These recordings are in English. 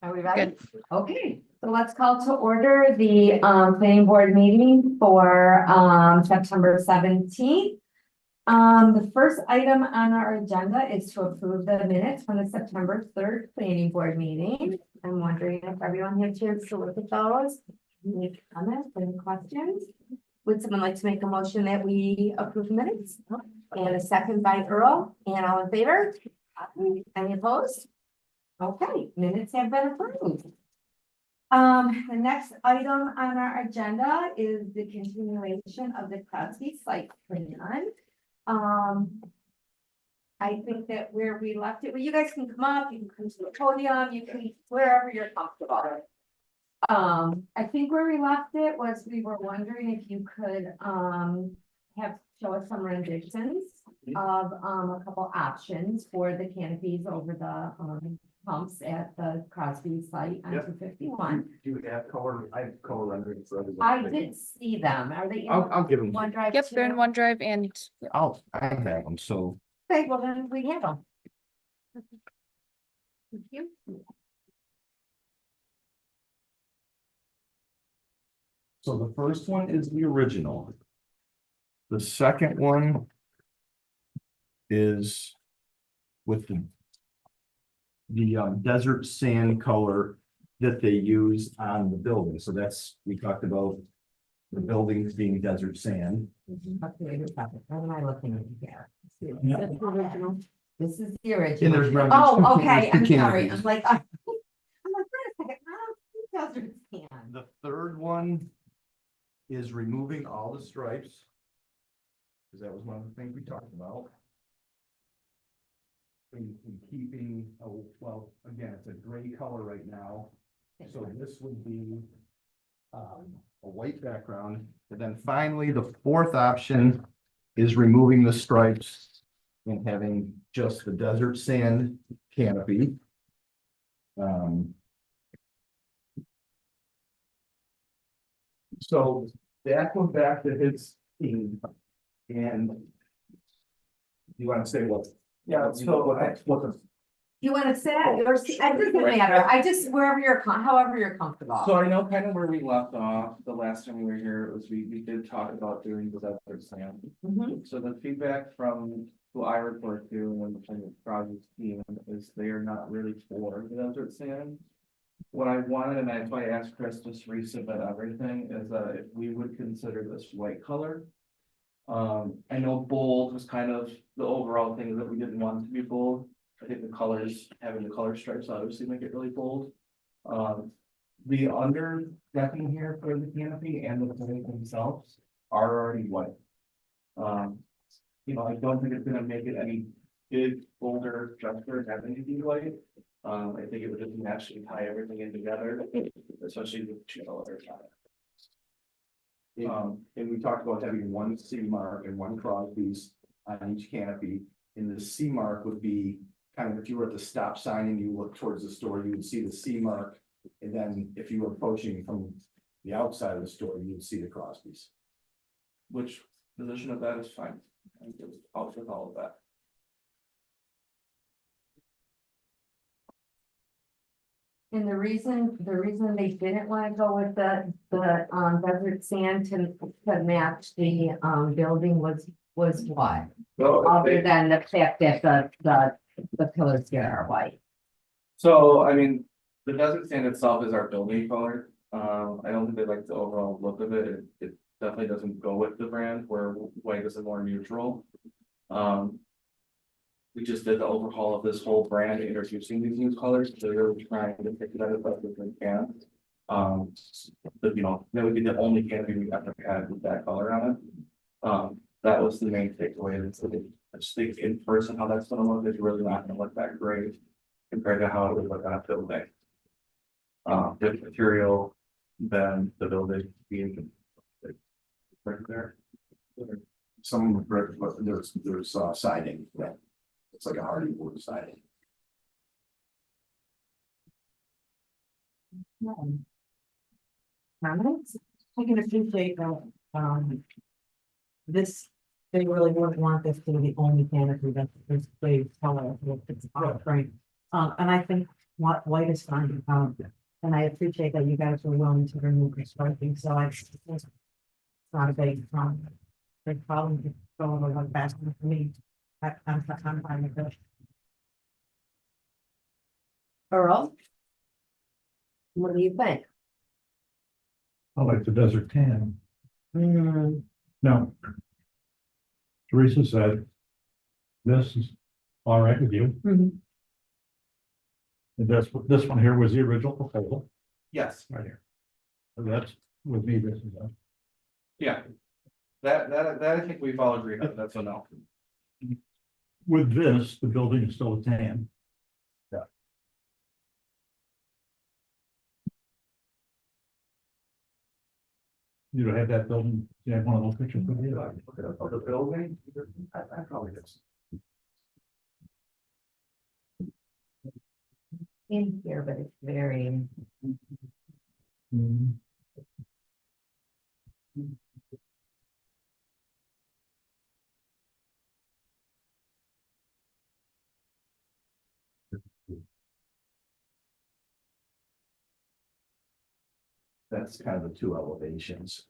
Are we ready? Good. Okay, so let's call to order the planning board meeting for September 17th. The first item on our agenda is to approve the minutes from the September 3rd planning board meeting. I'm wondering if everyone had a chance to look at those. Any comments, any questions? Would someone like to make a motion that we approve the minutes? And a second by Earl, and all in favor? Any opposed? Okay, minutes have been approved. The next item on our agenda is the continuation of the Crosby site plan. I think that where we left it, well, you guys can come up, you can come to the podium, you can, wherever you're comfortable. I think where we left it was we were wondering if you could, show us some renditions of, a couple options for the canopies over the, pumps at the Crosby site on Yep. 251. Do you have color? I have color renderings for everyone. I did see them. Are they in I'll give them. OneDrive? Yep, they're in too? OneDrive and I have them, so. Okay, well then we have them. Thank you. So the first one is the original. The second one is with the desert sand color that they use on the building. So that's, we talked about the buildings being desert sand. Okay, what am I looking at here? Yeah. That's the original. This is the And original. there's remnants. Oh, okay, I'm There's two sorry. canopies. I'm like, wait a second. I don't see desert sand. The third one is removing all the stripes. Because that was one of the things we talked about. In keeping, oh, well, again, it's a gray color right now. So this would be a white background. And then finally, the fourth option is removing the stripes and having just the desert sand canopy. So that went back to his team. And you want to say what? Yeah, so What the You want to sit or sit? It doesn't matter. I just, wherever you're, however you're comfortable. So I know kind of where we left off the last time we were here, it was we did talk about doing the desert sand. Mhm. So the feedback from who I report to and the project team is they are not really for the desert sand. What I wanted, and that's why I asked Chris to resubmit everything, is that if we would consider this white color. I know bold was kind of the overall thing that we didn't want it to be bold. I think the colors, having the color stripes obviously make it really bold. The under decking here for the canopy and the plate themselves are already white. You know, I don't think it's gonna make it any big bolder gesture having it be white. I think it would just naturally tie everything in together, especially with two colors on it. And we talked about having one C mark and one Crosby's on each canopy. And the C mark would be kind of if you were at the stop sign and you look towards the store, you would see the C mark. And then if you were approaching from the outside of the store, you would see the Crosby's. Which position of that is fine. I'm good with all of that. And the reason they didn't want to go with the desert sand to match the building was what? Other than the fact that the pillars here are white. So, I mean, the desert sand itself is our building color. I don't think they like the overall look of it. It definitely doesn't go with the brand where white is a more neutral. We just did the overhaul of this whole brand, introducing these new colors. So we're trying to pick it out as best as we can. But you know, that would be the only canopy we ever had with that color on it. That was the main takeaway. I just think in person how that's gonna look is really not gonna look that great compared to how it would look on a building. Different material than the building being right there. Some of the, but there's siding that it's like a hardy wood siding. Comments? I can appreciate that, this, they really wouldn't want this to be the only canopy that is displayed color, if it's offering. And I think white is fine, and I appreciate that you guys were willing to remove the striping, so it's not a big problem, to go over like fast enough for me. I'm fine with it. Earl? What do you think? I like the desert tan. Hmm, No. Teresa said, this is all right with you. mhm. And this one here was the original proposal, Yes, right here. So that's with me, this is a. yeah. That I think we've all agreed on, that's a no. With this, the building is still a tan. Yeah. You don't have that building, you have one of those pictures with you? Of the building, I probably just. In here, but it's very. Mhm. That's kind of the two elevations.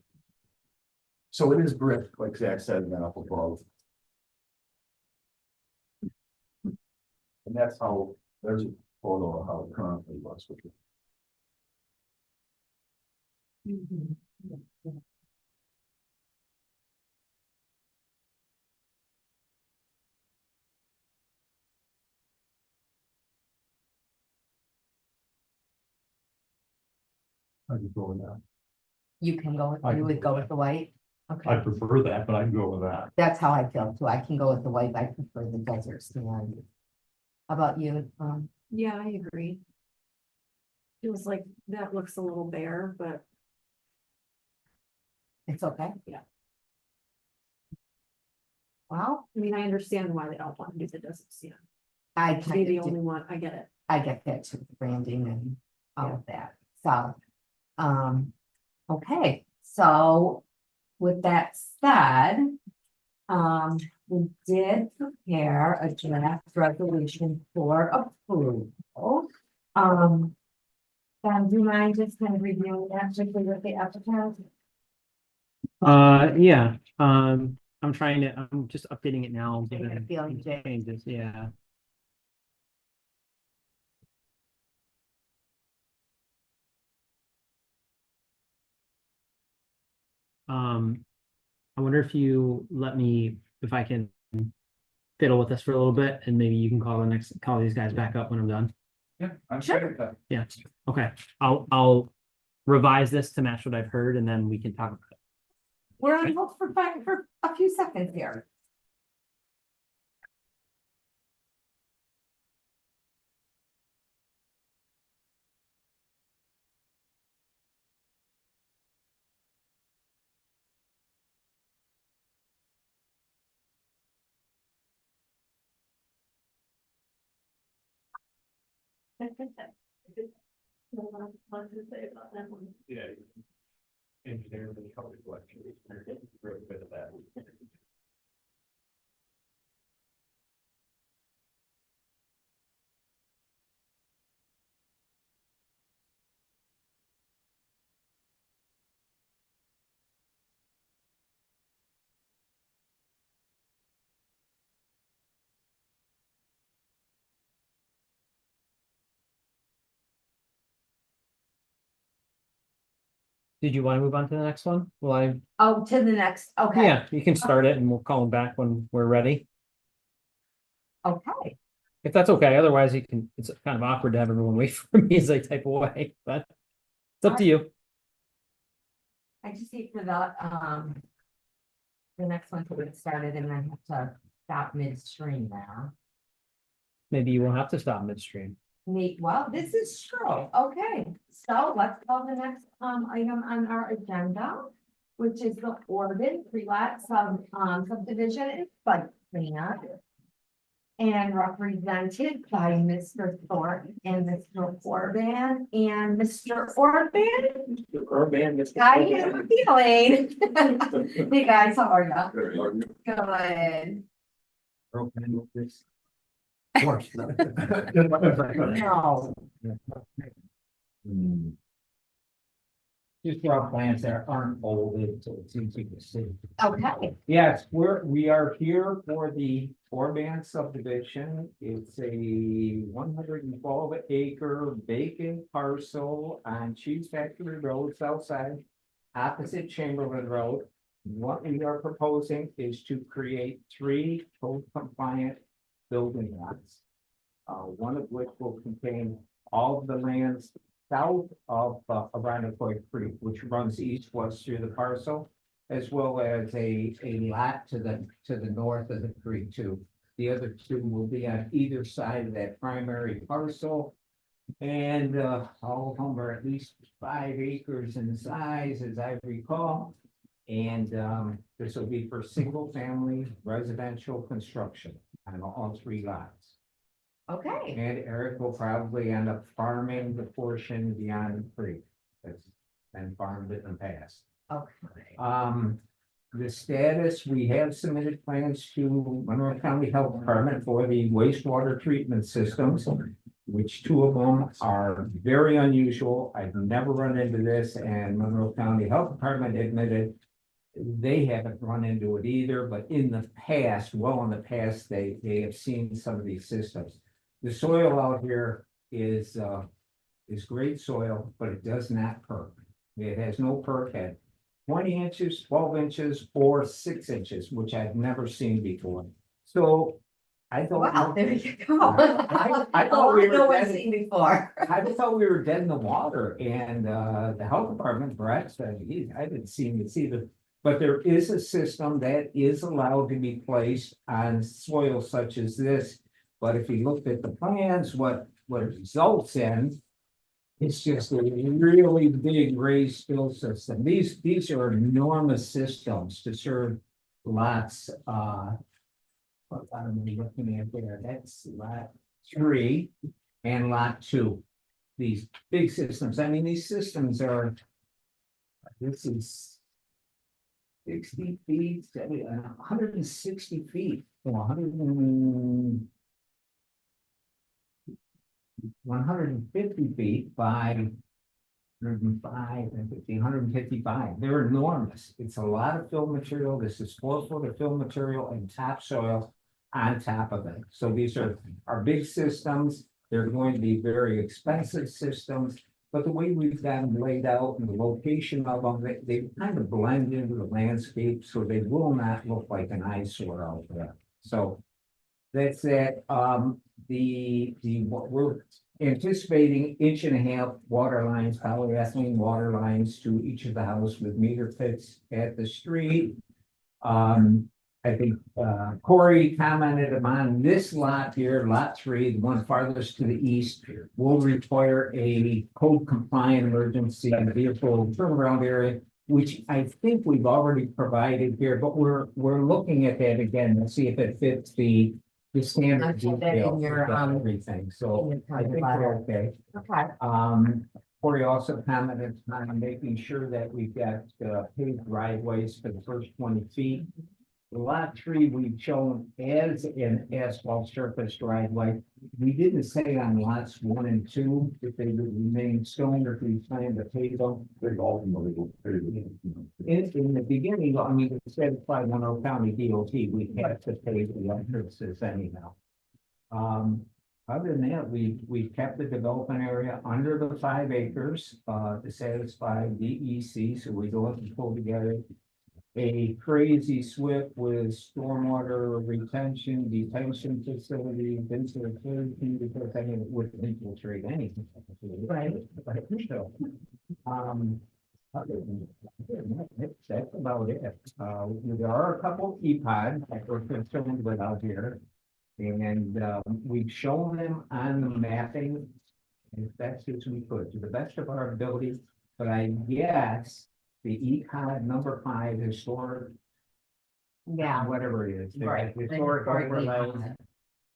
So it is brick, like Zach said, and then up above. And that's how, there's a photo of how it currently looks, which is. I could go with that. You can go, I you can would go go with with the white? I Okay, prefer that, but I can go with that. that's how I feel too. I can go with the white. I prefer the desert stand. How about you? Yeah, I agree. Feels like that looks a little bare, but It's okay. Yeah. Well, I mean, I understand why they don't want to do the desert stand. I To be kind the of, only one, I get it. I get that too, the branding and all of that, so. Okay, so with that said. We did prepare a draft resolution for approval. Then do you mind just kind of reviewing that quickly with the applicant? Yeah, I'm just updating it now. Getting a given feeling, these Jay. Changes, yeah. I wonder if you let me, if I can fiddle with this for a little bit and maybe you can call these guys back up when I'm done. Yeah, I'm Sure. sure with that. Yeah, okay, I'll revise this to match what I've heard and then we can talk about it. We're on hold for a few seconds here. Yeah. Engineer the color collection. Really good at that. Did you want to move on to the next one? Well, Oh, to the next, okay, yeah, you can start it and we'll call them back when we're ready. okay. If that's okay, otherwise it's kind of awkward to have everyone wait for me as I type away, but it's up to you. I just need for the next one to get started and then have to stop midstream now. Maybe you won't have to stop midstream. Well, this is true. Okay, so let's call the next item on our agenda, which is the Orban pre-lat subdivision and site plan. And represented by Mr. Thornton and Mr. Orban and Mr. Orban. I have a feeling. Hey guys, how are you? Good. course. No. Hmm. Just draw plans that aren't bolded, so it's easy to see. Okay, Yes, we are here for the Orban subdivision. It's a 112 acre vacant parcel on Cheese Factory Road, south side, opposite Chamberlain Road. What we are proposing is to create 3 code compliant building lots. One of which will contain all of the lands south of Arundecoy Creek, which runs east-west through the parcel, as well as a lot to the north of the creek too. The other 2 will be on either side of that primary parcel. And all of them are at least 5 acres in size, as I recall. And this will be for single-family residential construction on all 3 lots. okay, And Eric will probably end up farming the portion beyond the creek. That's been farmed in the past. okay. The status, we have submitted plans to Monroe County Health Department for the wastewater treatment systems, which 2 of them are very unusual. I've never run into this, and Monroe County Health Department admitted they haven't run into it either, but in the past, well, in the past, they have seen some of these systems. The soil out here is great soil, but it does not perk. It has no perk at 20 inches, 12 inches, or 6 inches, which I've never seen before. So I don't. Wow, know- there you go. I A thought lot we were no one's dead. seen before. I just thought we were dead in the water, and the health department, Brett said, I didn't see this either. But there is a system that is allowed to be placed on soil such as this. But if you looked at the plans, what it results in, it's just a really big raised fill system. These are enormous systems to serve lots, what I'm looking at there, that's lot 3 and lot 2. These big systems, I mean, these systems are, this is 60 feet, 160 feet, 150 feet by 105 and 50, 155. They're enormous. It's a lot of fill material. This is 4 foot of fill material and topsoil on top of it. So these are big systems. They're going to be very expensive systems. But the way we've got them laid out and the location of them, they kind of blend into the landscape, so they will not look like an eyesore out there. So that's it. What we're anticipating 1.5-inch water lines, polyethylene water lines to each of the houses with meter pits at the street. I think Corey commented on this lot here, lot 3, the one farthest to the east, will require a code compliant emergency vehicle turnaround area, which I think we've already provided here, but we're looking at that again to see if it fits the standard I'll put that in detail your, of everything. So in your I think letter. we're okay. Okay, Corey also commented on making sure that we've got paved driveways for the first 20 feet. Lot 3, we've shown as an asphalt surface driveway. We didn't say on lots 1 and 2 if they would remain stone or if we plan to pave them. They ultimately will pay the- In the beginning, I mean, it said by Monroe County DOT, we had to pay the entrances anyhow. Other than that, we've kept the development area under the 5 acres, to satisfy DEC, so we don't have to pull together a crazy SWIP with stormwater retention, detention facility, infiltration, because I mean, it would infiltrate anything. Right. Other than that's about it. There are a couple EPOD that we're concerned with out here. And we've shown them on the mapping as best as we could, to the best of our ability. But I guess the ECOD number 5 historic, yeah. whatever it is. Right. Historic overlay.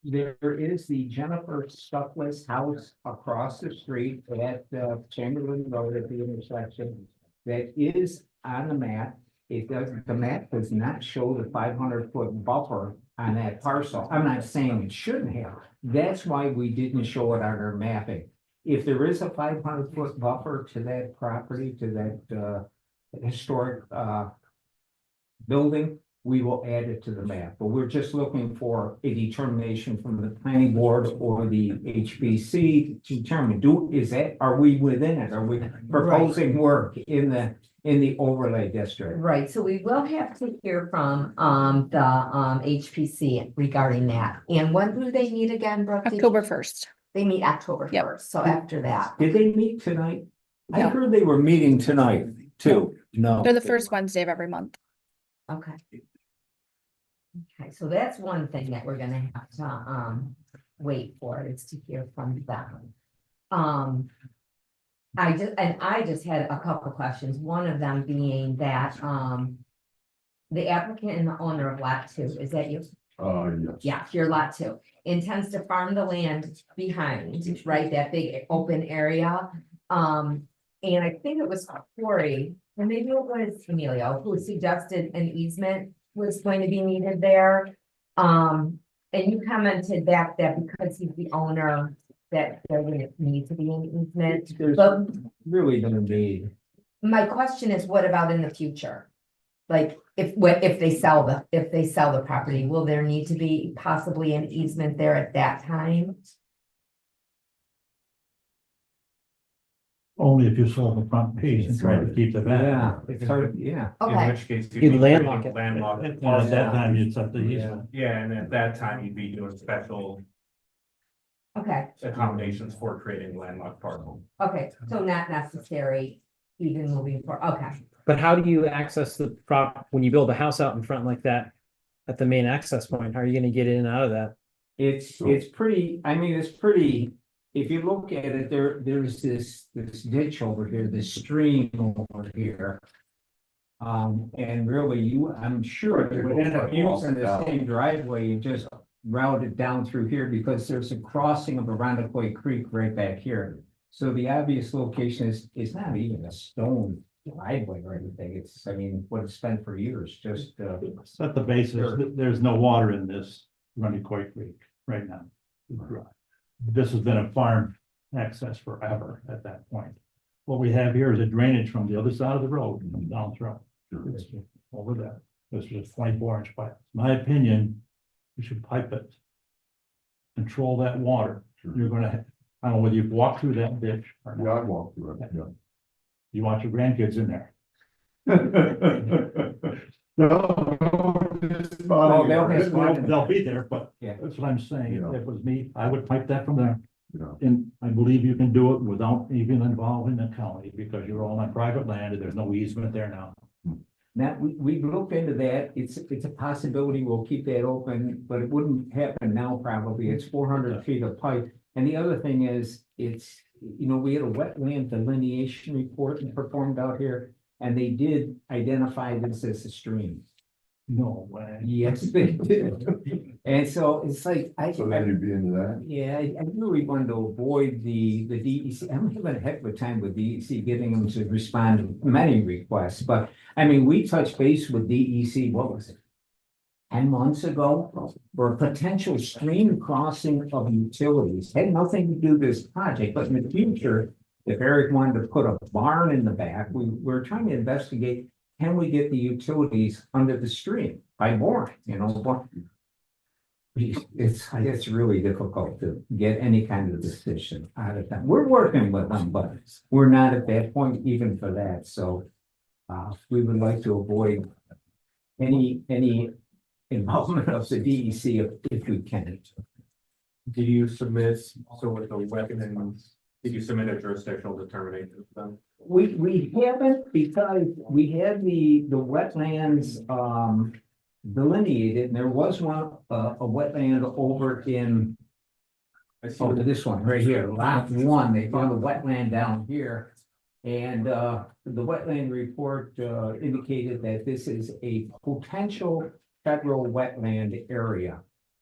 There is the Jennifer Stuckless house across the street at Chamberlain Road at the intersection. That is on the map. It doesn't, the map does not show the 500-foot buffer on that parcel. I'm not saying it shouldn't have. That's why we didn't show it on our mapping. If there is a 500-foot buffer to that property, to that historic building, we will add it to the map. But we're just looking for a determination from the planning board or the HBC to determine, are we within it? Are we proposing work in the overlay district? Right, so we will have to hear from, the, HPC regarding that. And when do they meet again, Brooke? Did you- October 1st. They meet October Yep. 1st, so after that. Did they meet tonight? I No. heard they were meeting tonight too. No. They're the first Wednesday of every month. Okay. Okay, so that's one thing that we're gonna have to, wait for, is to hear from them. I just had a couple questions, one of them being that, the applicant and the owner of lot 2, is that you? Yes. Yeah, your lot 2, intends to farm the land behind, right, that big open area. And I think it was Corey, or maybe it was Emilio, who suggested an easement was going to be needed there. And you commented that because he's the owner, that there wouldn't need to be an easement. There's But really gonna be, my question is, what about in the future? Like, if they sell the property, will there need to be possibly an easement there at that time? Only if you sold the front piece and tried to keep the back. yeah, it's hard, yeah. Okay, which case. You'd landlock it. Landlocked. And at that time, you'd set the easement. Yeah, and at that time, you'd be doing special okay, accommodations for creating landlocked parcel. okay, so not necessary even moving forward, okay. But how do you access the when you build a house out in front like that? At the main access point, how are you gonna get in and out of that? It's pretty, I mean, it's pretty, if you look at it, there's this ditch over here, this stream over here. And really I'm sure they would end up using the same driveway and just route it down through here because there's a crossing of Arundecoy Creek right back here. So the obvious location is not even a stone driveway or anything. It's, I mean, what it's been for years, just, Set the basis, there's no water in this Running Creek right now. This has been a farm access forever at that point. What we have here is a drainage from the other side of the road, down through. It's over there. This is a 24-inch pipe. My opinion, we should pipe it. Control that water. You're gonna, I don't know whether you've walked through that ditch or not. Yeah, I walked through it, yeah. You want your grandkids in there. No, Oh, they'll be fine. They'll be there, but Yeah. that's what I'm saying. Yeah. If it was me, I would pipe that from there. Yeah. And I believe you can do it without even involving the county because you're all on private land and there's no easement there now. Now, we looked into that, it's a possibility, we'll keep that open, but it wouldn't happen now probably, it's 400 feet of pipe. And the other thing is, it's, you know, we had a wetland delineation report performed out here, and they did identify this as a stream. No way. Yes, they did. And so it's like, So then you'd be into that? yeah, I really wanted to avoid the DEC. I'm having a heck of a time with DEC getting them to respond to many requests, but I mean, we touched base with DEC, what was it? 10 months ago for a potential stream crossing of utilities. Had nothing to do with this project, but in the future, if Eric wanted to put a barn in the back, we're trying to investigate, can we get the utilities under the stream by boring, you know? It's really difficult to get any kind of decision out of them. We're working with them, but we're not at that point even for that, so. We would like to avoid any involvement of the DEC if we can. Did you submit, so with the wetlands, did you submit a jurisdictional determination to them? We haven't because we had the wetlands delineated and there was one, a wetland over in. I see. Oh, this one right here, lot 1, they found a wetland down here. And the wetland report indicated that this is a potential federal wetland area.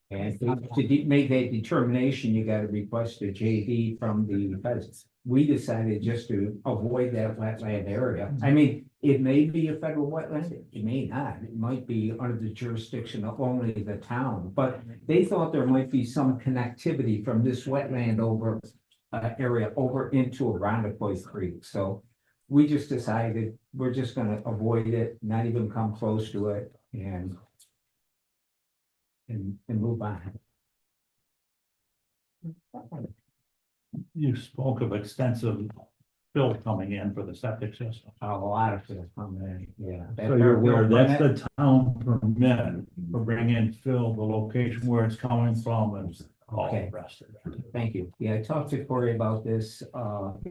And to make that determination, you got to request a JD from the feds. we decided just to avoid that wetland area. I mean, it may be a federal wetland, it may not, it might be under the jurisdiction of only the town, but they thought there might be some connectivity from this wetland over area over into Arundecoy Creek, so we just decided we're just gonna avoid it, not even come close to it, and move on. You spoke of extensive bill coming in for the septic system. A lot of it coming in, yeah. So you're aware, that's the town permit for bringing fill, the location where it's coming from and all Okay. the rest of it. Thank you. Yeah, I talked to Corey about this.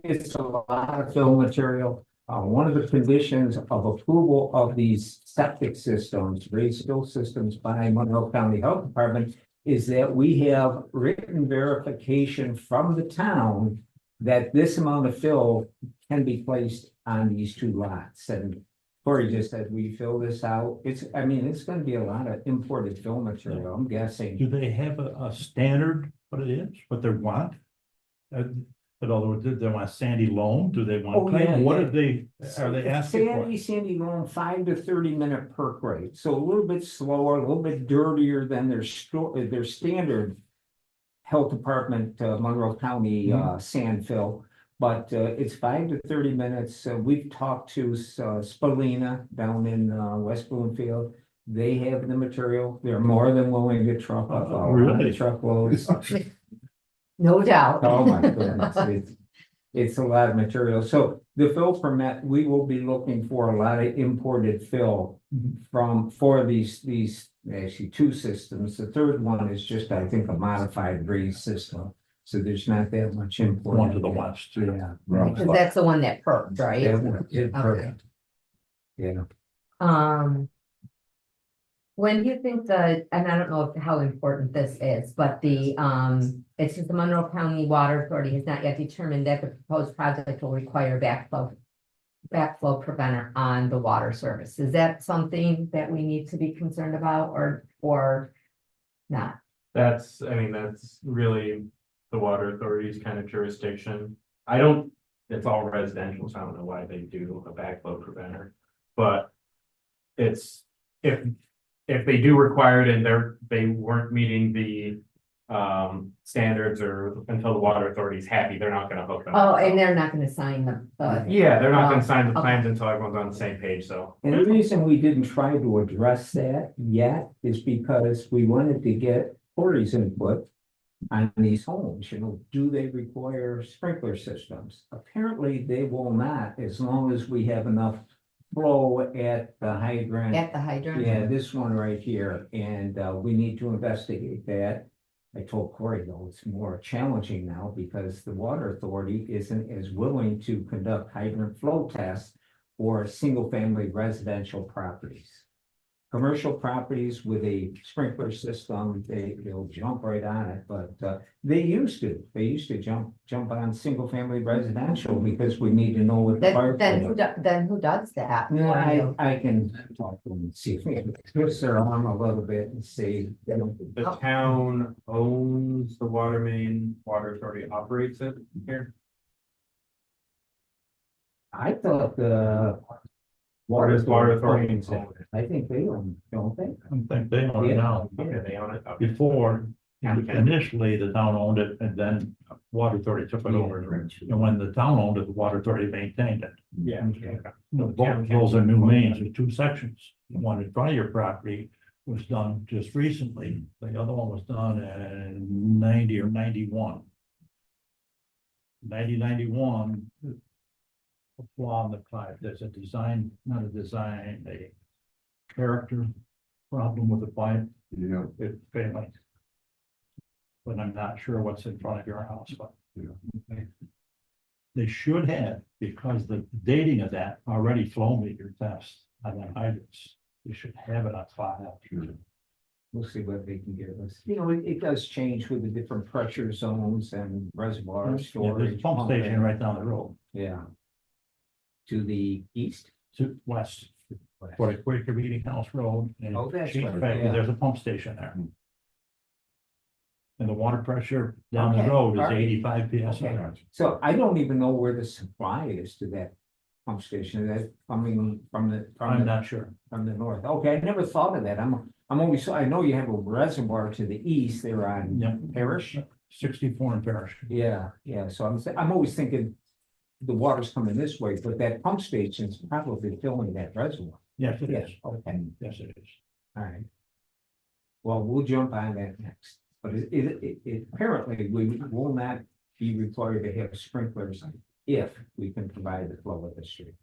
It's a lot of fill material. One of the conditions of approval of these septic systems, raised fill systems by Monroe County Health Department is that we have written verification from the town that this amount of fill can be placed on these two lots. And Corey just said, we fill this out. I mean, it's gonna be a lot of imported fill material, I'm guessing. Do they have a standard, what it is, what they want? In other words, do they want sandy loam? Do they want Oh, clay? yeah, What yeah. are they, are they asking for? Sandy loam, 5 to 30 minute perk rate, so a little bit slower, a little bit dirtier than their standard. Health Department, Monroe County, sand fill, but it's 5 to 30 minutes. We've talked to Spalina down in West Bloomfield. They have the material. They're more than willing to truck up Really? truckloads. No doubt. Oh, my goodness, it's a lot of material. So the fill permit, we will be looking for a lot of imported fill for these actually two systems. The third one is just, I think, a modified raised system. So there's not that much import. One to the west. Yeah. Because that's the one that perked, right? Perfect. Yeah. When do you think and I don't know how important this is, but it says the Monroe County Water Authority has not yet determined that the proposed project will require backflow preventer on the water service. Is that something that we need to be concerned about or not? That's really the water authority's kind of jurisdiction. It's all residential, so I don't know why they do a backflow preventer. But it's, if they do require it and they weren't meeting the standards or until the water authority's happy, they're not gonna hook them. Oh, and they're not gonna sign the. Yeah, they're not gonna Oh, sign the okay. plans until everyone's on the same page, so. And the reason we didn't try to address that yet is because we wanted to get Corey's input on these homes, do they require sprinkler systems? Apparently, they will not, as long as we have enough flow at the hydrant. At the hydrant? Yeah, this one right here, and we need to investigate that. I told Corey, though, it's more challenging now because the water authority isn't as willing to conduct hydrant flow tests for single-family residential properties. Commercial properties with a sprinkler system, they'll jump right on it, but they used to jump on single-family residential because we need to know what the fire. Then who does that? Yeah, I can talk to them and see if we can twist their arm a little bit and see. The town owns the water main, water authority operates it here. I thought the. Water authority owns it. I think they own, don't they? I think they own it now. Okay, they own it. Okay. Before, Okay. initially, the town owned it and then water authority took it over. And when the town owned it, the water authority maintained it. Yeah. Both those are new mains, there's two sections. The one in front of your property was done just recently. The other one was done in 90 or 91. 91. A flaw in the pipe. There's a design, not a design, a character problem with the pipe. Yeah, It failed. But I'm not sure what's in front of your house, but. They should have, because the dating of that already flow meter test on the hydrants. You should have it on file. We'll see what they can give us. It does change with the different pressure zones and reservoir Yeah, there's a storage. pump station right down the road, Yeah. To the east. to west, for the Quaker Meeting House Road. And Oh, that's Cheese right, Factory, yeah. There's a pump station there. And the water pressure down the Okay, road is alright. 85 Okay. PSI. So I don't even know where the supply is to that pump station, that coming from I'm not sure. from the north. Okay, I never thought of that. I'm always, I know you have a reservoir to the east there on Yep. Parish. 64 in Parish. Yeah, yeah, so I'm always thinking the water's coming this way, but that pump station's probably filling that reservoir. Yes, it Yeah, is. okay, Yes, it is. all right. Well, we'll jump on that next, but it apparently we will not be required to have sprinklers if we can provide the flow of the street.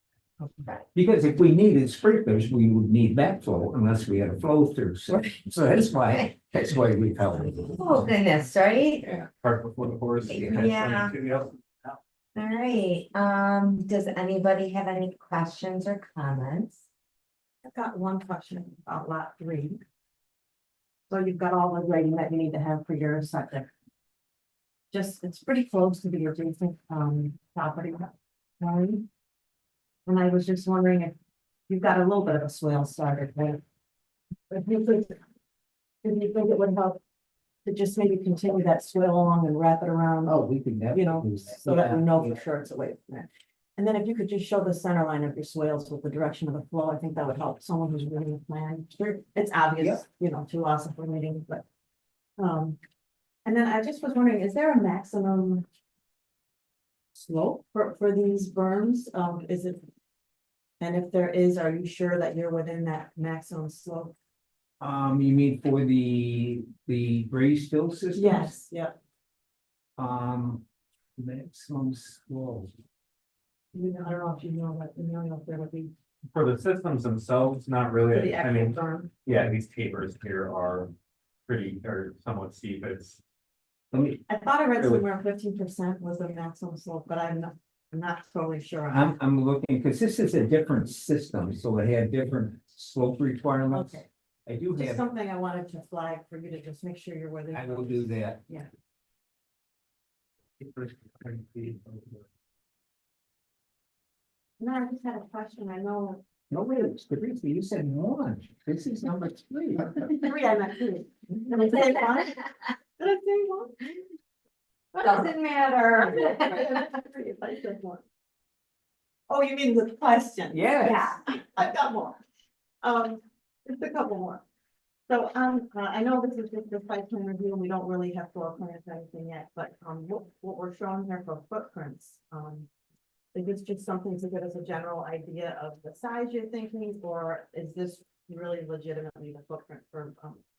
Because if we needed sprinklers, we would need backflow unless we had a flow through, so that's why we held it. Oh, goodness, right? Yeah. Park before the horse. Yeah. All right, does anybody have any questions or comments? I've got one question about lot 3. So you've got all the grading that you need to have for your septic. Just, it's pretty close to the adjacent, property line. And I was just wondering if you've got a little bit of a swale started, right? If you think it would help to just maybe continue that swale along and wrap it around, Oh, we could definitely. you know, do that. so that we Yeah. know for sure it's away from that. And then if you could just show the center line of your swales with the direction of the flow, I think that would help someone who's reading the plan. Sure. It's obvious, you know, to us if we're reading, but. And then I just was wondering, is there a maximum slope for these berms? Is it? And if there is, are you sure that you're within that maximum slope? You mean for the braze fill system? Yes, yeah. Maximum slope. I don't know if you know that, you know, if there would be For the systems themselves, not for really, the I actual mean, berm. yeah, these tapers here are pretty, or somewhat steep, it's. I thought I read Really? somewhere 15% was the maximum slope, but I'm not totally sure. I'm looking, because this is a different system, so it had different slope requirements. Okay, I do just have, something I wanted to flag for you to just make sure you're where. I will do that. Yeah. No, I just had a question, I know. No, wait, Teresa, you said one. This is number 3. 3, I meant 3. Did I say one? Did I say one? Doesn't matter. I said one. Oh, you mean the question? Yes. I've got more. Just a couple more. So, I know this is just a site plan review, and we don't really have floor plans or anything yet, but, what we're showing here for footprints, is this just something to give us a general idea of the size you're thinking, or is this really legitimately the footprint for,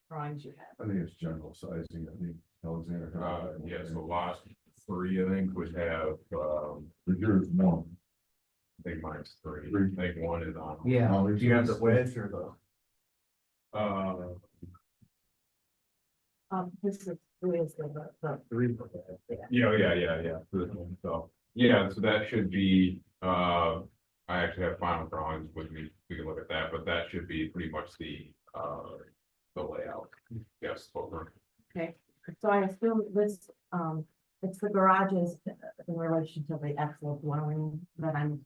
drawings you have? I think it's general sizing, I think Alexander. Yes, the last 3, I think, would have, Here's one. I think mine's 3, I think 1 is on. Yeah. Oh, Do you have the wedge or the? This is the 3? Yeah. So, yeah, so that should be, I actually have final drawings with me, we can look at that, but that should be pretty much the layout. Yes, over. Okay, so I assume this, it's the garages in relation to the actual dwelling that I'm,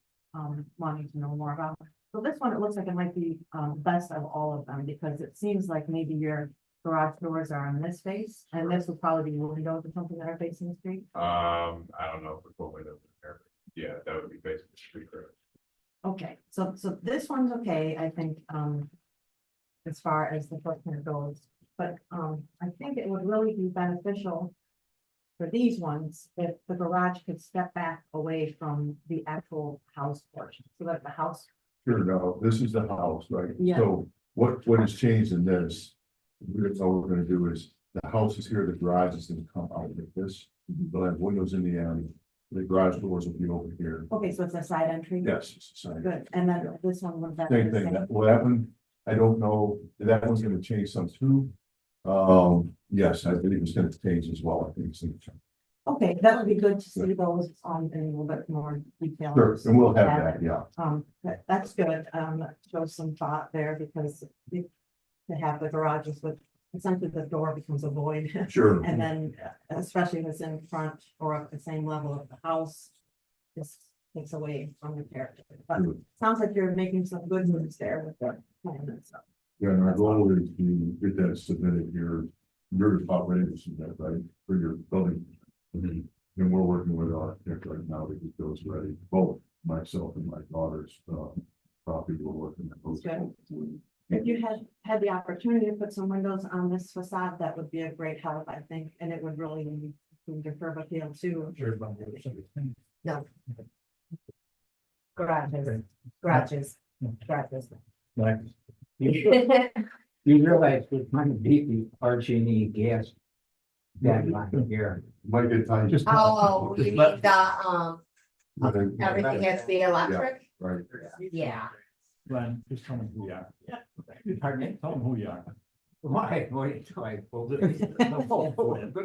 wanting to know more about. So this one, it looks like it might be, best of all of them, because it seems like maybe your garage doors are on this face, and this would probably be windows or something that are facing the street. I don't know if the full windows are there, but yeah, that would be basically street road. Okay, so this one's okay, I think, as far as the footprint goes, but, I think it would really be beneficial for these ones, if the garage could step back away from the actual house portion, so that the house. Sure, no, this is the house, right? Yeah. So what has changed in this? All we're gonna do is, the house is here, the garage is gonna come out like this. They'll have windows in the end, the garage doors will be over here. Okay, so it's a side entry? Yes, it's the same. Good, and then this one would. that be Same the thing, that one, I don't know, that one's gonna change some too. Yes, I believe it's gonna change as well, I think it's gonna change. Okay, that would be good to see those in a little bit more detail. Sure, and we'll have that, yeah. That's good, that shows some thought there, because to have the garages with, essentially the door becomes a void. Sure. And then, especially if it's in front or at the same level of the house, this takes away from the character. But it sounds like you're making some good moves there with that plan and stuff. Yeah, and our goal is to get that submitted here you're about ready to see that, right, for your building. And we're working with our architect right now to get those ready, both myself and my daughter's, property, we're working at those. If you had the opportunity to put some windows on this facade, that would be a great help, I think, and it would really improve your curb appeal too. No. Garages, garages. Like, You realize we're trying to beat the RG&E gas deadline here. Might get time. Just- Oh, you Just mean let- the, But then- everything has to be electric? Right. Yeah. Glenn, just tell them who you are. Pardon me? Tell them who you are. Why, well, good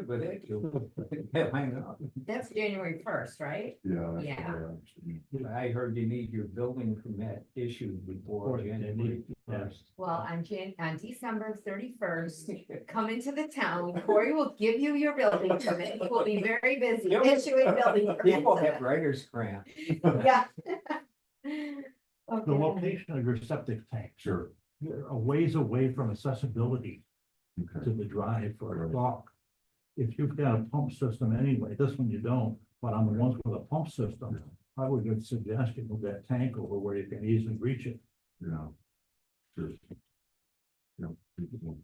with it, too. Yeah, I know. That's January first, right? Yeah. that's Yeah. what I heard you need your building permit issued before January first. Well, on December 31st, come into the town, Corey will give you your building permit, we'll be very busy issuing building People have permits. writer's cramp. Yeah. The Okay. location of your septic tank, Sure, you're a ways away from accessibility okay, to the drive for a dock. If you've got a pump system anyway, this one you don't, but on the ones with a pump system, I would suggest you move that tank over where you can easily reach it. yeah. Sure. Yeah.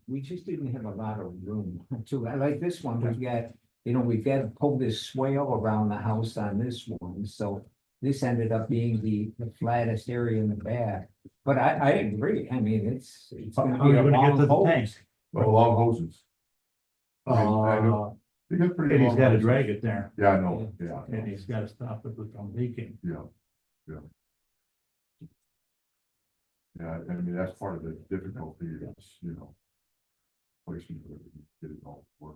We just didn't have a lot of room to, I like this one, we've got, we've got to pull this swale around the house on this one, so. This ended up being the flattest area in the back, but I agree, I mean, it's gonna How be are a you gonna get long to the hose. tank? Well, long hoses. I know. They got pretty And he's long gotta hoses. drag it there, Yeah, I know, yeah, and he's gotta stop it from leaking. yeah. Yeah, I mean, that's part of the difficulty is, placement of everything, get it all to work.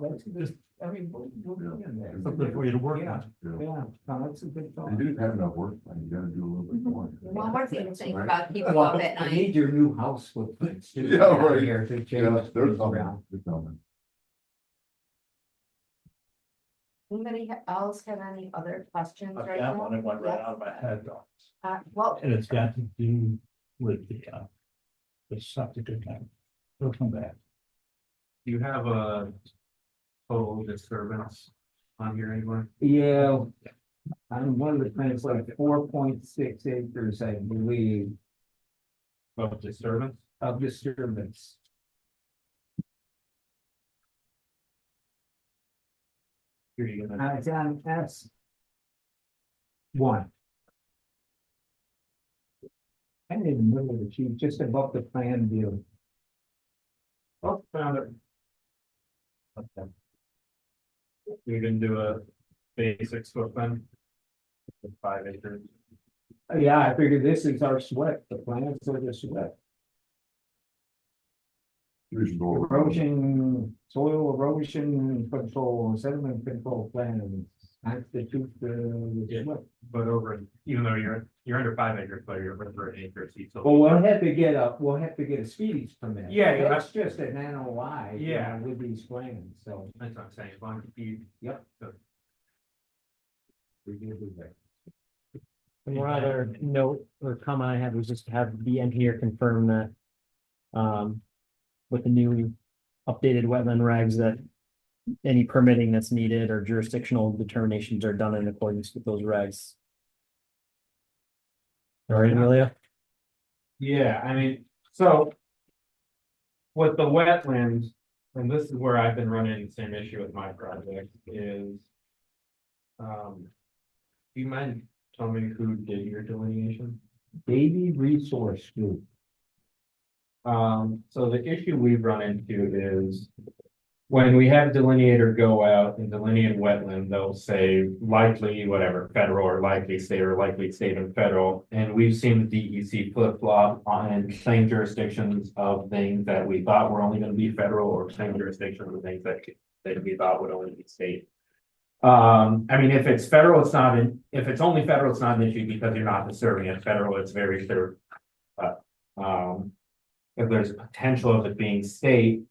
That's just, I mean, we'll be in there. Something for you to work Yeah, on. yeah, no, that's a good You thought. didn't have enough work, and you gotta do a little bit more. One more thing to think Right. about people Well, up at I night. need your new house footprints too. Yeah, down right. Here to Yeah, change they're things coming, around. they're coming. Anybody else have any other questions I've right got now? one, it went right Yes. out of my head though, Well, and it's got to do with the septic account. It'll come back. Do you have a total disturbance on here anywhere? Yeah. On one of the plans, like 4.6 acres, I believe, Of disturbance? of disturbance. Here you go. It's on S. One. And in the middle of the sheet, just above the plan view. Oh, found it. Okay. We can do a basic split then. With 5 acres. Yeah, I figured this is our sweat, the plans are the sweat. You should go over. Erosion, soil erosion control, sediment control plans, constitute the Yeah. sweat. But even though you're under 5 acres, but you're over an acre, so you still. Well, we'll have to get a speedies permit. Yeah, you'll That's just an NOI. Yeah. With these plans, so. That's what I'm saying, as long as you. Yep. So We can do that. One other note or comment I had was just to have the engineer confirm that. With the new updated wetland regs that. Any permitting that's needed or jurisdictional determinations are done in accordance with those regs. All right, Amelia? Yeah, I mean, so. With the wetlands, and this is where I've been running the same issue with my project is. Do you mind telling me who did your delineation? Baby Resource Group. So the issue we've run into is. When we have delineator go out and delineate wetland, they'll say likely, whatever, federal or likely state and federal. And we've seen the DEC flip flop on claim jurisdictions of things that we thought were only gonna be federal or claim jurisdictions of things that we thought would only be state. I mean, if it's federal, if it's only federal, it's not an issue because you're not disturbing it. Federal, it's very clear. But, if there's potential of it being state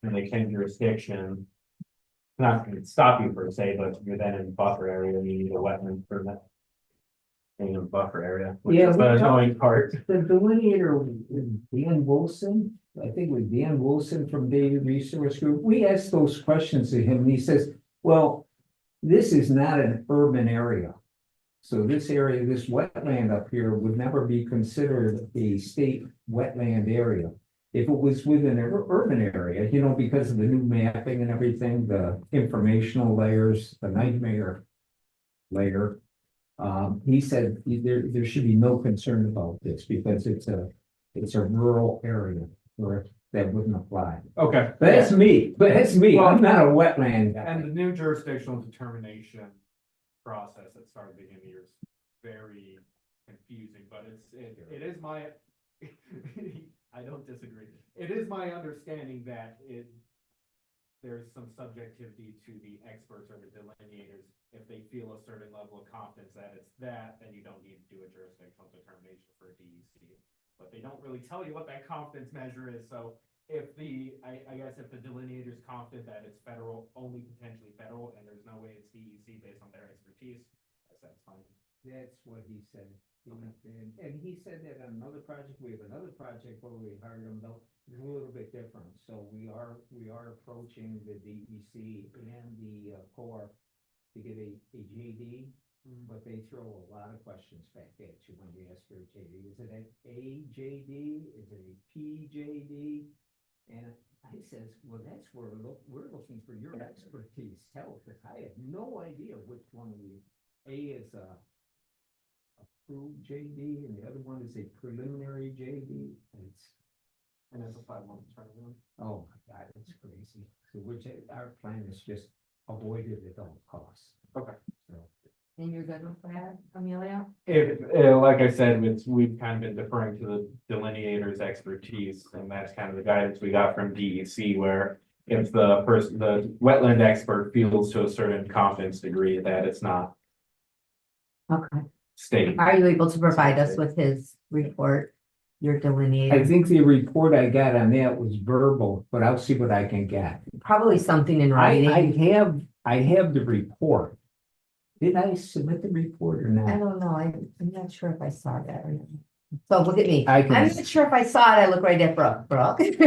and they claim jurisdiction, not gonna stop you per se, but you're then in buffer area and you need a wetland permit. In a buffer area, which Yeah, is we the talked- annoying part. The delineator, Dan Wilson, I think with Dan Wilson from Data Resource Group, we asked those questions to him, and he says, well, this is not an urban area. So this area, this wetland up here would never be considered a state wetland area. If it was within an urban area, you know, because of the new mapping and everything, the informational layers, the nightmare layer. He said there should be no concern about this because it's a rural area where that wouldn't apply. Okay. But that's me, I'm not a wetland guy. And the new jurisdictional determination process that started the beginning of the year is very confusing, but it is my, I don't disagree. It is my understanding that there's some subjectivity to the experts or the delineators. If they feel a certain level of confidence that it's that, then you don't need to do a jurisdictional determination for a DEC. But they don't really tell you what that confidence measure is, so if I guess if the delineator is confident that it's federal, only potentially federal, and there's no way it's DEC based on their expertise, that's fine. That's what he said. And he said that on another project, we have another project where we hired him, though, it's a little bit different. So we are approaching the DEC and the Corps to get a JD, but they throw a lot of questions back at you when you ask for a JD. Is it a JD? Is it a PJD? And I says, well, that's where we're looking for your expertise, help, because I have no idea which one is a approved JD and the other one is a preliminary JD. And it's a 5-month turnaround. Oh my God, it's crazy. So our plan is just avoid it at all costs. Okay. So. And you're good with that, Amelia? Like I said, we've kind of been deferring to the delineator's expertise, and that's kind of the guidance we got from DEC, where if the wetland expert feels to a certain confidence degree that it's not Okay. state. Are you able to provide us with his report, your I delineator? think the report I got on that was verbal, but I'll see what I can get. Probably something in writing. I have the report. Did I submit the report or I not? don't know, I'm not sure if I saw that or not. So look at me, I can- I'm not sure if I saw it, I look right at Brooke, Did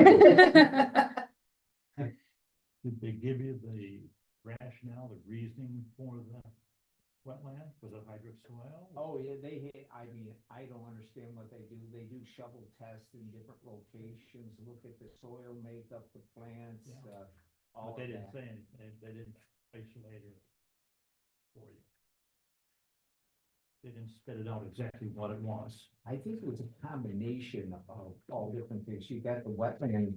they give you the rationale, the reasoning for the wetland, for the hydrosoil? Oh, yeah, I don't understand what they do. They do shovel tests in different locations, look at the soil makeup, the plants, all But they of didn't that. say anything, they didn't isolate it for you. They didn't spit it out exactly what it was. I think it was a combination of all different things. You got the wetland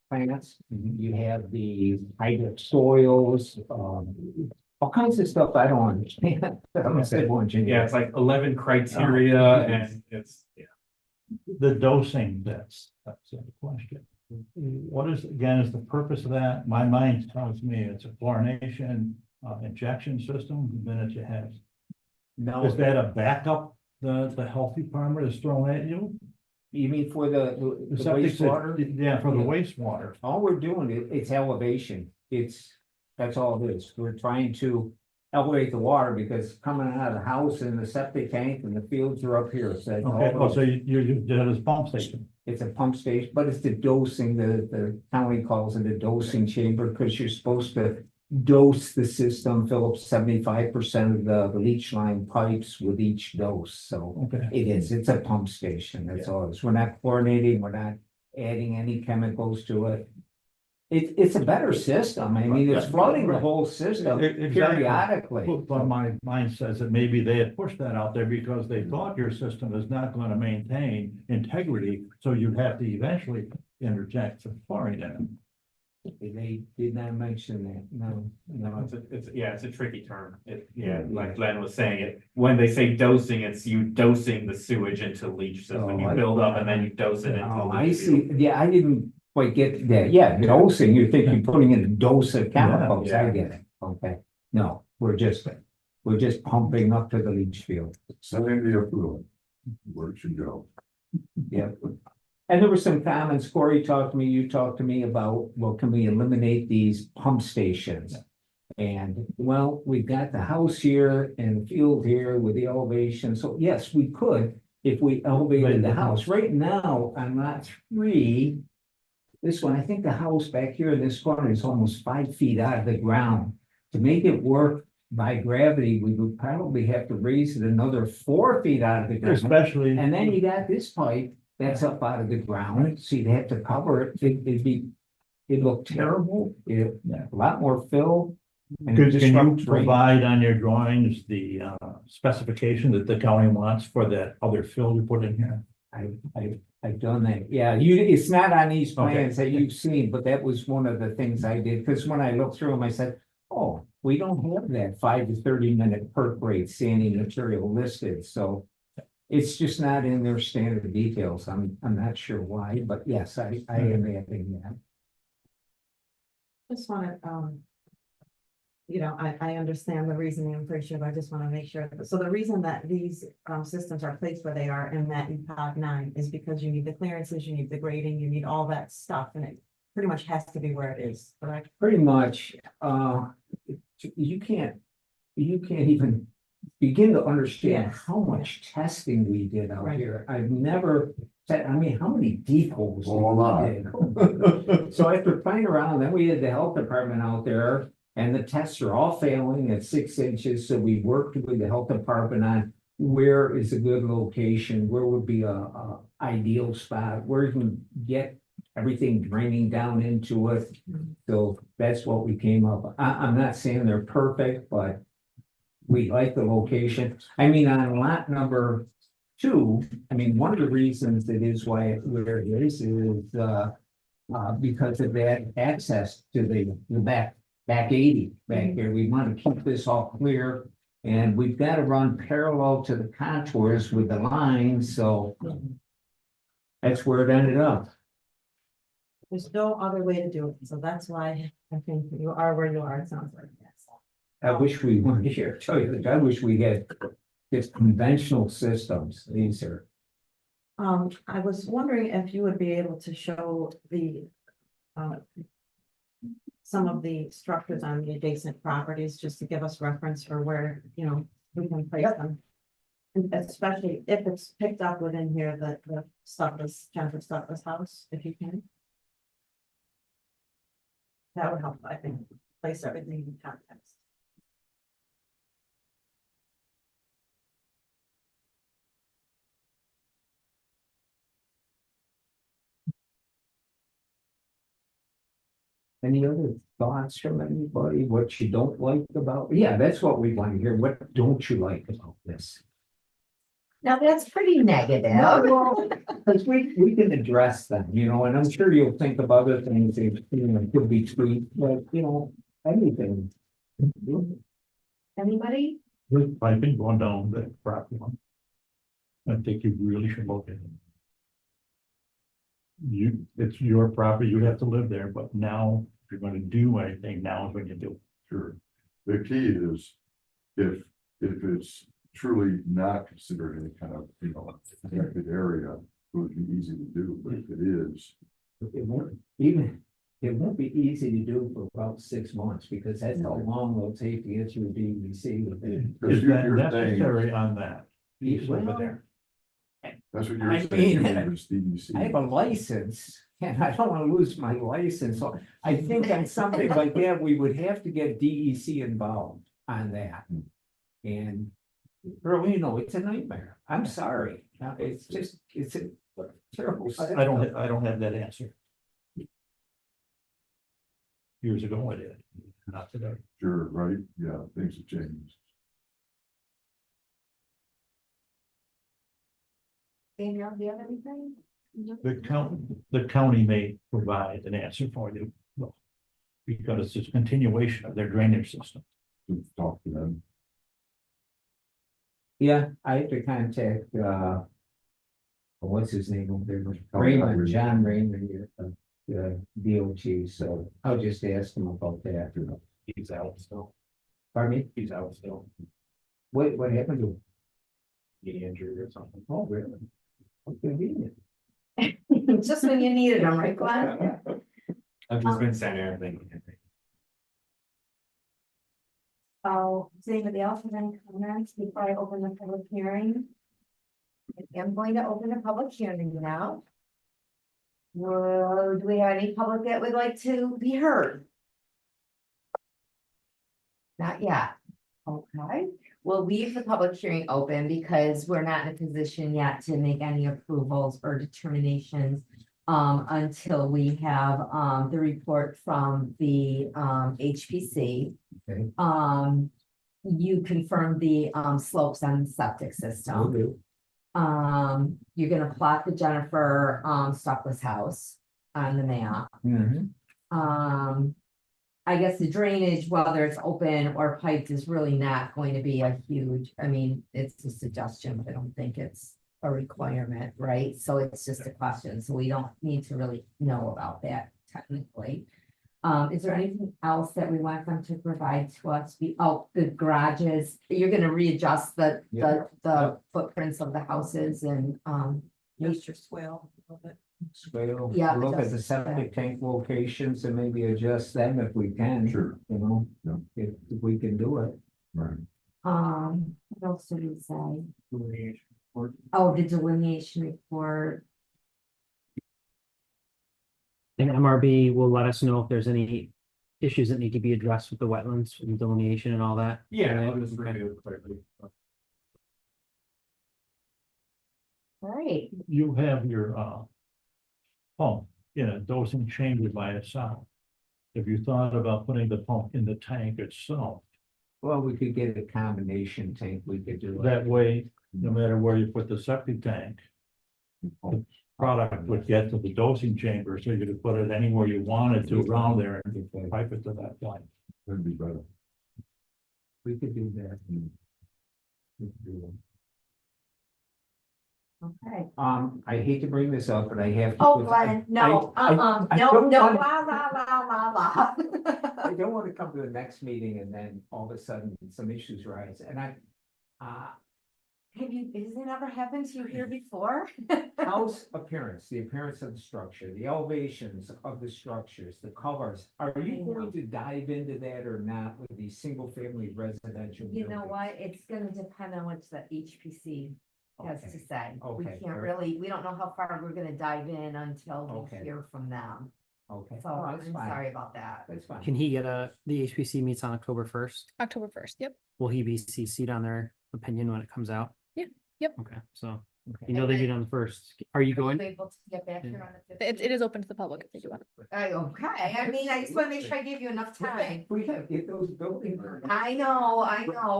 plants, you have the hydric soils, all kinds of stuff I don't understand. I'm a civil engineer. Yeah, it's like 11 criteria, and it's The dosing, that's the question. What is the purpose of that? My mind tells me it's a chlorination injection system, the minute you have. No, Is that a backup, the healthy farmer is throwing at you? you mean for the Septic wastewater? Yeah, for the Yeah. wastewater. All we're doing it's elevation. That's all it is. We're trying to elevate the water because coming out of the house and the septic tank and the fields are up here. So it's all Okay, well, those- so you did it as pump station. it's a pump station, but it's the dosing, the county calls it a dosing chamber because you're supposed to dose the system, fill up 75% of the leach line pipes with each dose. So Okay. it's a pump station. That's all. It is. We're not chlorinating, we're not adding any chemicals to it. It's a better system. I mean, it's flooding the whole system Exactly. periodically. But my mind says that maybe they had pushed that out there because they thought your system is not going to maintain integrity, so you'd have to eventually interject some chlorine in it. They did not mention that. No. it's a tricky term. Like Glenn was saying, when they say dosing, it's you dosing the sewage into leach system. Oh, You I- build up and then you dose it into the Oh, I leach see. field. Yeah, I didn't quite get that. Yeah, dosing, you're thinking putting in a dose of chemicals. I Yeah. get it. Okay. No, we're just pumping up to the leach field. Send in the approval. Where it should go. Yeah. And there were some comments, Corey talked to me, you talked to me about, well, can we eliminate these pump stations? And, well, we've got the house here and the field here with the elevation, so yes, we could. if we elevated the house, right now on lot 3. This one, I think the house back here in this corner is almost 5 feet out of the ground. To make it work by gravity, we would probably have to raise it another 4 feet out of the ground. Especially. And then you got this pipe that's up out of the ground, so you'd have to cover it, it'd look terrible, a lot more fill. and it Can you disrupts drainage. provide on your drawings the specification that the county wants for that other fill you put in here? I've done that, yeah, it's not on these Okay. plans that you've seen, but that was one of the things I did, because when I looked through them, I said, oh, we don't have that 5 to 30 minute perk rate sanding material listed, so. It's just not in their standard details, I'm not sure why, but yes, I am adding that. Just wanna, I understand the reasoning, I'm pretty sure, but I just wanna make sure. So the reason that these, systems are placed where they are in that pod 9 is because you need the clearances, you need the grading, you need all that stuff, and it pretty much has to be where it is, correct? Pretty much, you can't even begin to understand Yes. how much testing we did out Right. here. I've never said, I mean, how many deep holes? A lot. did? So after playing around, then we had the health department out there and the tests are all failing at 6 inches. So we worked with the health department on where is a good location, where would be a ideal spot, where you can get everything draining down into it. So that's what we came up. I'm not saying they're perfect, but we like the location. I mean, on lot number 2, I mean, one of the reasons it is where it is because of that access to the back 80 back here. We want to keep this all clear. And we've got to run parallel to the contours with the lines, so that's where it ended up. There's no other way to do it, so that's why I think you are where you are, it sounds like, yes. I wish we wanted to tell you that, I wish we had just conventional systems, these are. I was wondering if you would be able to show the, some of the structures on the adjacent properties, just to give us reference for where, we can place them. And especially if it's picked up within here, the Jennifer Stuckless house, if you can. That would help, I think, place everything in context. Any other thoughts from anybody, what you don't like about, yeah, that's what we want to hear, what don't you like about this? Now, that's pretty negative. Because we can address them, and I'm sure you'll think of other things that, could be tweaked, but, anything. Anybody? With piping going down the property line. I think you really should look at it. It's your property, you have to live there, but now, if you're gonna do anything, now is when you do it. Sure. The key is if it's truly not considered any kind of, protected area, it would be easy to do, but if it is. It won't be easy to do for about 6 months, because that's how long it'll take to get through DEC with it. Because Is that you're saying, necessary on that? piece over Well, there? that's what I you're saying, mean, it's DEC. I have a license and I don't want to lose my license. So I think on something like that, we would have to get DEC involved on that. And really, it's a nightmare. I'm sorry. It's a terrible. I don't have that answer. Years ago I did, not today. Sure, right, yeah, things have changed. Danielle, do you have anything? The county may provide an answer for you. Because it's just continuation of their drainage system. To talk to them. Yeah, I have to contact, what's his name over there? Raymond, John Raymond, DOT, so I'll just ask him about that. He's out still. Pardon me? He's out still. What happened to him? Getting injured or something. Oh, really? What convenient. Just when you needed them, right, Glenn? I've just been sending everything. Oh, does anybody else have any comments before I open the public hearing? I'm going to open a public hearing now. Do we have any public that would like to be heard? Not yet. Okay, we'll leave the public hearing open because we're not in a position yet to make any approvals or determinations. Until we have, the report from the, HPC. Okay. You confirmed the, slopes on the septic system. You're gonna plot the Jennifer, Stockless house on the map. I guess the drainage, whether it's open or piped, is really not going to be a huge, I mean, it's a suggestion, but I don't think it's a requirement, right? So it's just a question, so we don't need to really know about that technically. Is there anything else that we want them to provide to us? The garages, you're gonna readjust the footprints of the houses and, Nature swale. a little bit. Swale, Yeah, look at the adjust septic tank locations and maybe adjust them if we can. Sure. You know, Yeah. if we can do it. Right. what else did we say? Oh, the delineation report. And MRB will let us know if there's any issues that need to be addressed with the wetlands and delineation and all that. Yeah, Right? I'll just Okay. review it quickly. All right, You have your, pump in a dosing chamber by itself. Have you thought about putting the pump in the tank itself? Well, we could get a combination tank, we could do. it. That way, no matter where you put the septic tank, the product would get to the dosing chamber, so you could put it anywhere you wanted to around there and pipe it to that point. That'd be better. We could do that. We could do that. okay. I hate to bring this up, but I have. to, Oh, because I- Glenn, no, I no, don't no, want- la, la, la, la, la. I don't want to come to the next meeting and then all of a sudden some issues rise and Has it ever happened to you here before? house appearance, the appearance of the structure, the elevations of the structures, the colors. Are you I know. going to dive into that or not with these single family residential? You know buildings? what, it's gonna depend on what the HPC has to Okay. say. We Okay, can't fair. really, we don't know how far we're gonna dive in until we Okay. hear from them. Okay. So Oh, I'm that's fine. sorry about that. That's fine. Can he get the HPC meets on October 1st? October 1st, yep. Will he be CC'd on their opinion when it comes out? Yeah, yep. Okay, so Okay. you know they meet on the 1st. Are you going? Able to get back here on the It 15th? is open to the public if they do want. Okay, I mean, I just wanna make sure I give you enough time. We have to get those buildings. I know,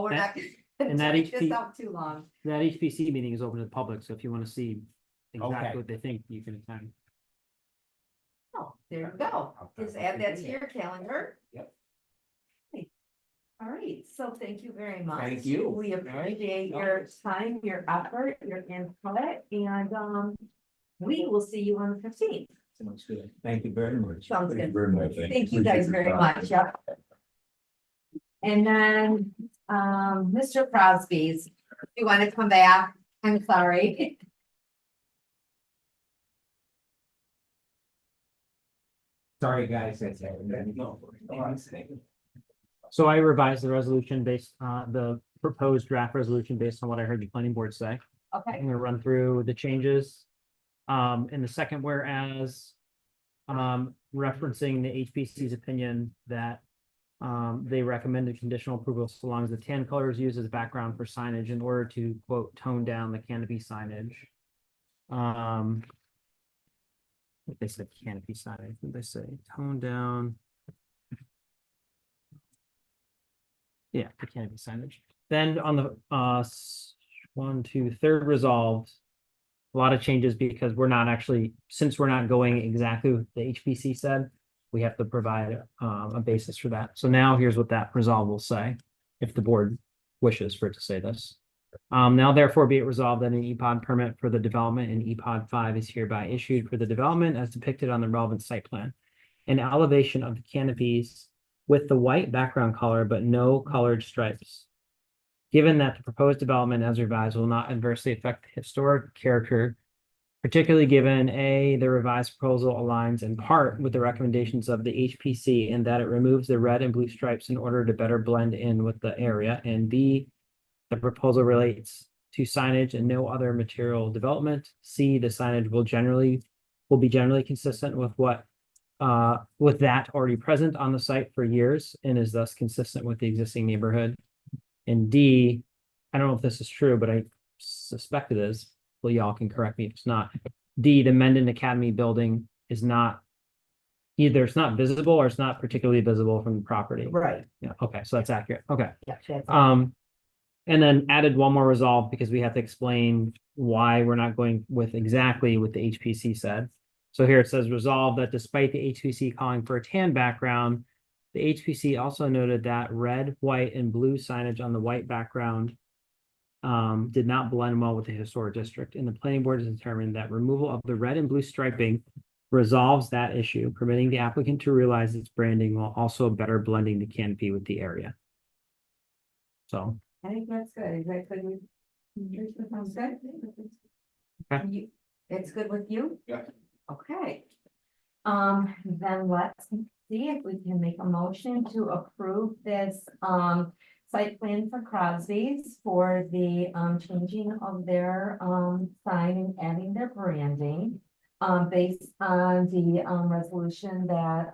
we're not. And that Take this HP out too long. That HPC meeting is open to the public, so if you want to see Okay. exactly what they think, you can attend. Oh, there you go. Just add that to your calendar. Yep. All right, so thank you very much. Thank you. We appreciate your time, your effort, your input, and we will see you on the 15th. Sounds good. Thank you very much. Sounds Thank you good. very much. Thank you guys very much, yep. And then, Mr. Crosby's, you want to come back? I'm sorry. Sorry, guys, that's it. So I revised the resolution based, the proposed draft resolution based on what I heard the planning board say. Okay, I'm gonna run through the changes. In the second whereas, referencing the HPC's opinion that they recommended conditional approval so long as the tan color is used as background for signage in order to quote tone down the canopy signage. What they said canopy signage, what did they say? Tone down. Yeah, the canopy signage. Then on the third resolved. A lot of changes because we're not actually, since we're not going exactly what the HPC said, we have to provide a basis for that. So now here's what that resolve will say, if the board wishes for it to say this. Now therefore be it resolved that an EPOD permit for the development in EPOD 5 is hereby issued for the development as depicted on the relevant site plan. An elevation of the canopies with the white background color but no colored stripes. Given that the proposed development as revised will not adversely affect the historic character, particularly given A, the revised proposal aligns in part with the recommendations of the HPC in that it removes the red and blue stripes in order to better blend in with the area, and B, the proposal relates to signage and no other material development. C, the signage will be generally consistent with what with that already present on the site for years and is thus consistent with the existing neighborhood. And D, I don't know if this is true, but I suspect it is. Well, y'all can correct me if it's not. D, the Mendon Academy building is not either it's not visible or it's not particularly visible from the property. Right, Yeah, okay, so that's accurate. Okay. yeah, that's- And then added one more resolve because we have to explain why we're not going with exactly what the HPC said. So here it says resolve that despite the HPC calling for a tan background, the HPC also noted that red, white, and blue signage on the white background did not blend well with the historic district, and the planning board has determined that removal of the red and blue striping resolves that issue, permitting the applicant to realize its branding while also better blending the canopy with the area. So, I think that's good. Is that good with? That sounds good. Okay. It's good with you? Yeah. Okay. Then let's see if we can make a motion to approve this, site plan for Crosby's for the, changing of their, sign and adding their branding. Based on the, resolution that,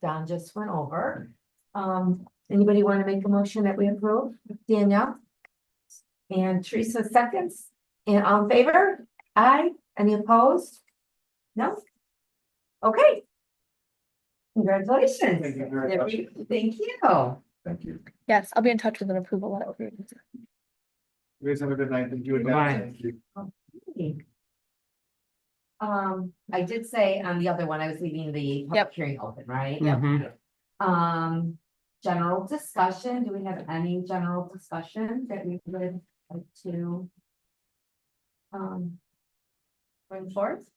Don just went over. Anybody want to make a motion that we approve? Danielle? And Teresa seconds, and all in favor? Aye. Any opposed? No? Okay. Congratulations. Thank you very much. Thank you. Thank you. Yes, I'll be in touch with an approval letter. You guys have a good night. Thank you. again. Bye. Thank you. I did say on the other one, I was leaving the public Yep. hearing open, right? mhm. General discussion, do we have any general discussion that we would like to? Bring forth?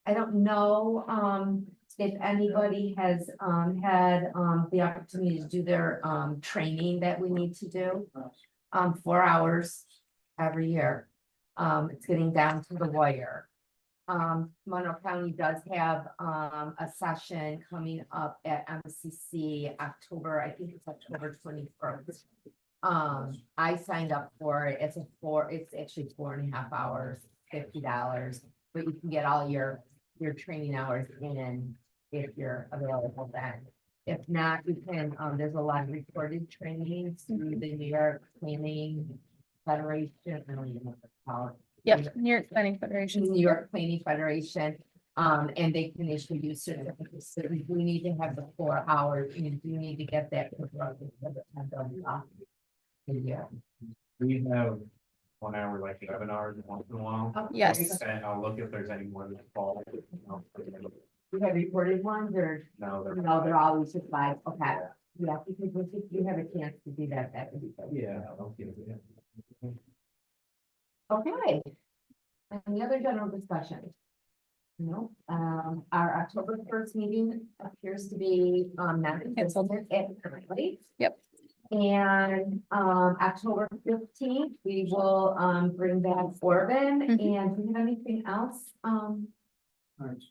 I don't know, if anybody has, had, the opportunity to do their, training that we need to do. 4 hours every year. It's getting down to the wire. Monroe County does have, a session coming up at MCC October, I think it's October 21st. I signed up for it. It's actually 4.5 hours, $50, but you can get all your training hours in if you're available then. If not, you can, there's a lot of recorded trainings through the New York Planning Federation. I don't even know what it's called. Yep, New York Planning Federation. New York Planning Federation, and they can issue you certificates, so we do need to have the 4 hours, you do need to get that. Yeah. We have 1 hour, like 7 hours once in a while. Yes. And I'll look if there's any more that fall. You have recorded ones or, No, they're. no, they're always just live, okay, yeah, because if you have a chance to do that, that would be good. Yeah. I'll give it. Okay. Any other general discussion? No, our October 1st meeting appears to be, not Canceled. currently. Yep. And, October 15th, we will, bring back Orban, Mhm. and do we have anything else?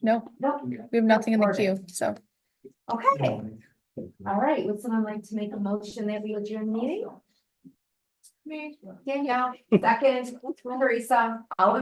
No, No, we have nothing in the queue, so. okay, all right, would someone like to make a motion that we adjourn the meeting? Me. Danielle, second, Teresa, all in